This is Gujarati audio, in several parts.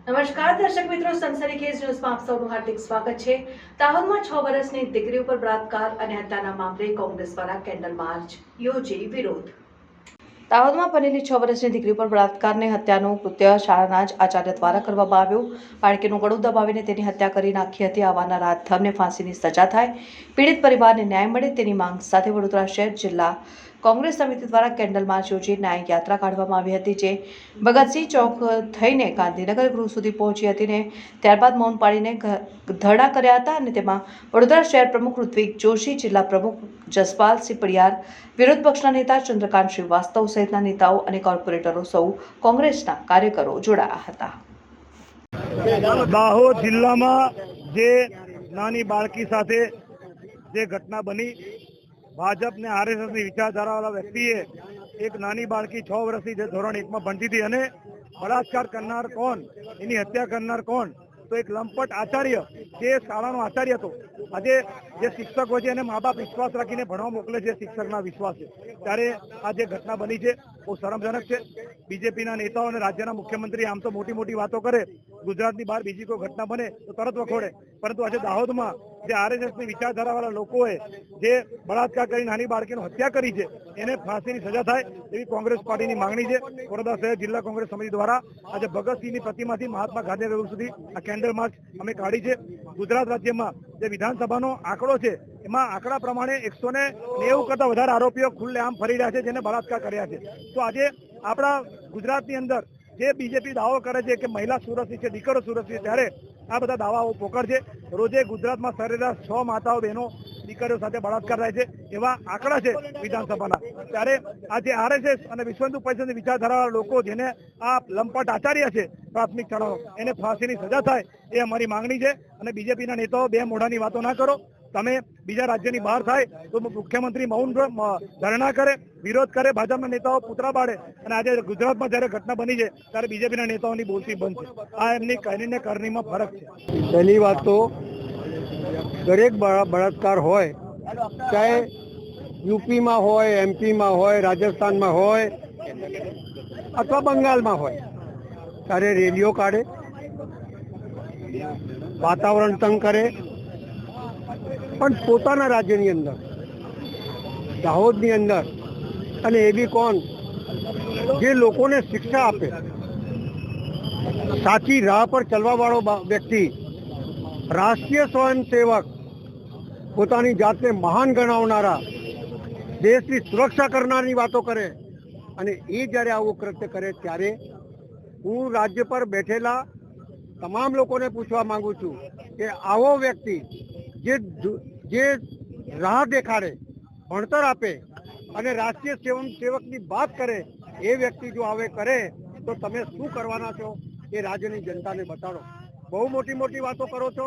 નમસ્કાર દર્શક મિત્રો, સનસનીખેજ ન્યૂઝમાં આપ સૌનું હાર્દિક સ્વાગત છે। દાહોદમાં 6 વર્ષની દીકરી ઉપર બળાત્કાર અને હત્યાના મામલે કોંગ્રેસ દ્વારા કેન્ડલ માર્ચ યોજી વિરોધ। દાહોદમાં બનેલી 6 વર્ષની દીકરી ઉપર બળાત્કારને હત્યાનું કૃત્ય શાળાના જ આચાર્ય દ્વારા કરવામાં આવ્યું। બાળકીનું ગળું દબાવીને તેની હત્યા કરી નાખી હતી। આવાના રાતધમને ફાંસીની સજા થાય, પીડિત પરિવારને ન્યાય મળે તેની માંગ સાથે વડોદરા શહેર જિલ્લા કોંગ્રેસ સમિતિ દ્વારા કેન્ડલ માર્ચ યોજી ન્યાય યાત્રા કાઢવામાં આવી હતી, જે ભગતસિંહ ચોક થઈને ગાંધીનગર ગૃહ સુધી પહોંચી હતી ને ત્યારબાદ મૌન પાડીને ધરણા કર્યા હતા અને તેમાં વડોદરા શહેર પ્રમુખ ઋત્વિક જોશી, જિલ્લા પ્રમુખ જસપાલસિંહ પડિયાર, વિરોધ પક્ષના નેતા ચંદ્રકાંત શ્રીવાસ્તવ સહિતના નેતાઓ અને કોર્પોરેટરો સૌ કોંગ્રેસના કાર્યકરો જોડાયા હતા। દાહોદ જિલ્લામાં જે નાની બાળકી સાથે જે ઘટના બની, ભાજપ ને આરએસએસની વિચારધારાવાળા વ્યક્તિએ એક નાની બાળકી 6 વર્ષની જે ધોરણ 1માં ભણતી હતી અને બળાત્કાર કરનાર કોણ, એની હત્યા કરનાર કોણ, તો એક લંપટ આચાર્ય જે શાળાનો આચાર્ય હતો। આજે જે શિક્ષક હોય છે એને મા બાપ વિશ્વાસ રાખીને ભણવા મોકલે છે, શિક્ષકના વિશ્વાસ છે, ત્યારે આ જે ઘટના બની છે બહુ શરમજનક છે। બીજેપીના નેતાઓ અને રાજ્યના મુખ્યમંત્રી આમ તો મોટી મોટી વાતો કરે, ગુજરાતની બહાર બીજી કોઈ ઘટના બને તો તરત વખોડે, પરંતુ આજે દાહોદમાં જે આરએસએસની વિચારધારાવાળા લોકોએ જે બળાત્કાર કરી નાની બાળકીની હત્યા કરી છે એને ફાંસીની સજા થાય એવી કોંગ્રેસ પાર્ટીની માંગણી છે। વડોદરા શહેર જિલ્લા કોંગ્રેસ સમિતિ દ્વારા આજે ભગતસિંહની પ્રતિમાથી મહાત્મા ગાંધીનગર સુધી આ કેન્ડલ માર્ચ અમે કાઢી છે। ગુજરાત રાજ્યમાં જે વિધાનસભાનો આંકડો છે એમાં આંકડા પ્રમાણે 190 કરતા વધારે આરોપીઓ ખુલ્લેઆમ ફરી રહ્યા છે જેને બળાત્કાર કર્યા છે। તો આજે આપણા ગુજરાતની અંદર જે બીજેપી દાવો કરે છે કે મહિલા સુરક્ષિત છે, દીકરો સુરક્ષિત છે, ત્યારે આ બધા દાવાઓ પોકળ છે। રોજે ગુજરાતમાં સરેરાશ 6 માતાઓ બહેનો દીકરીઓ સાથે બળાત્કાર થાય છે એવા આંકડા છે વિધાનસભાના। ત્યારે આજે આરએસએસ અને વિશ્વ હિન્દુ પરિષદની વિચારધારાવાળા લોકો જેને આ લંપટ આચાર્ય છે પ્રાથમિક શાળાનો, એને ફાંસીની સજા થાય એ અમારી માંગણી છે। અને બીજેપીના નેતાઓ બે મોઢાની વાતો ના કરો, તમે બીજા રાજ્યની બહાર થાય તો મુખ્યમંત્રી મૌન ધરણા કરે, વિરોધ કરે, ભાજપના નેતાઓ પુતળા બાળે, અને આજે ગુજરાતમાં જયારે ઘટના બની છે ત્યારે બીજેપીના નેતાઓની બોલતી બંધ છે। આ એમની કહેણી ને કરણીમાં ફરક છે। પહેલી વાત તો દરેક બળાત્કાર હોય, ચાહે યુપીમાં હોય, એમપીમાં હોય, રાજસ્થાનમાં હોય અથવા બંગાળમાં હોય, ત્યારે રેલીઓ કાઢે, વાતાવરણ તંગ કરે, પણ પોતાના રાજ્યની અંદર, દાહોદની અંદર, અને એ બી કોણ, જે લોકોને શિક્ષા આપે, સાચી રાહ પર ચલવાવાળો વ્યક્તિ, રાષ્ટ્રીય સ્વયંસેવક, પોતાની જાતને મહાન ગણાવનારા, દેશની સુરક્ષા કરનારની વાતો કરે, અને એ જ્યારે આવું કૃત્ય કરે ત્યારે હું રાજ્ય પર બેઠેલા તમામ લોકોને પૂછવા માંગુ છું કે આવો વ્યક્તિ જે રાહ દેખાડે, ભણતર આપે અને રાષ્ટ્રીય સ્વયંસેવકની વાત કરે, એ વ્યક્તિ જો આવે કરે તો તમે શું કરવાના છો એ રાજ્યની જનતાને બતાડો। બહુ મોટી મોટી વાતો કરો છો,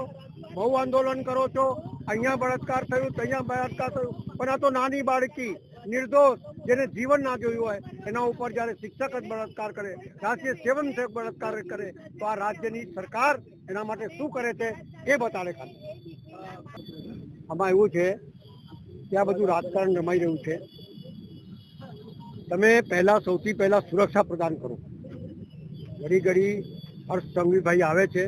બહુ આંદોલન કરો છો, અહીંયા બળાત્કાર થયું, અહીંયા બળાત્કાર થયું, પણ આ તો નાની બાળકી, નિર્દોષ, જેને જીવન ના જોયું હોય એના ઉપર જ્યારે શિક્ષક જ બળાત્કાર કરે, રાષ્ટ્રીય સ્વયંસેવક બળાત્કાર કરે, તો આ રાજ્યની સરકાર એના માટે શું કરે છે એ બતાડે ખાલી। આમાં એવું છે કે આ બધું રાજકારણ રમાઈ રહ્યું છે। તમે સૌથી પહેલા સુરક્ષા પ્રદાન કરો। ઘડી ઘડી હર્ષ સંઘવીભાઈ આવે છે,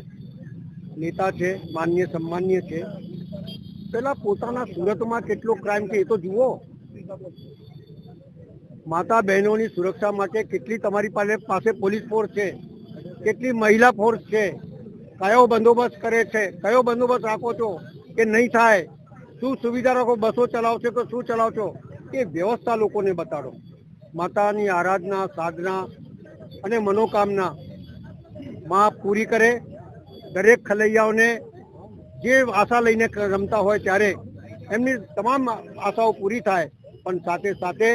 નેતા છે, માન્ય સન્માન્ય છે, પેલા પોતાના સુરતમાં કેટલો ક્રાઇમ છે એ તો જુઓ। માતા બહેનોની સુરક્ષા માટે કેટલી તમારી પાસે પોલીસ ફોર્સ છે, કેટલી મહિલા ફોર્સ છે, કયો બંદોબસ્ત કરે છે, કયો બંદોબસ્ત રાખો છો કે નહીં થાય, શું સુવિધા રાખો, બસો ચલાવશો તો શું ચલાવશો, એ વ્યવસ્થા લોકોને બતાડો। માતાની આરાધના, સાધના અને મનોકામના માં પૂરી કરે। દરેક ખલૈયાઓને જે આશા લઈને રમતા હોય ત્યારે એમની તમામ આશાઓ પૂરી થાય, પણ સાથે સાથે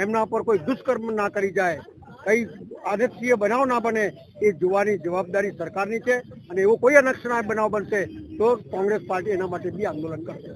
એમના પર કોઈ દુષ્કર્મ ના કરી જાય, કઈ આદર્શીય બનાવ ના બને, એ જોવાની જવાબદારી સરકારની છે। અને એવો કોઈ અનક્ષણાય બનાવ બનશે તો કોંગ્રેસ પાર્ટી એના માટે બી આંદોલન કરશે।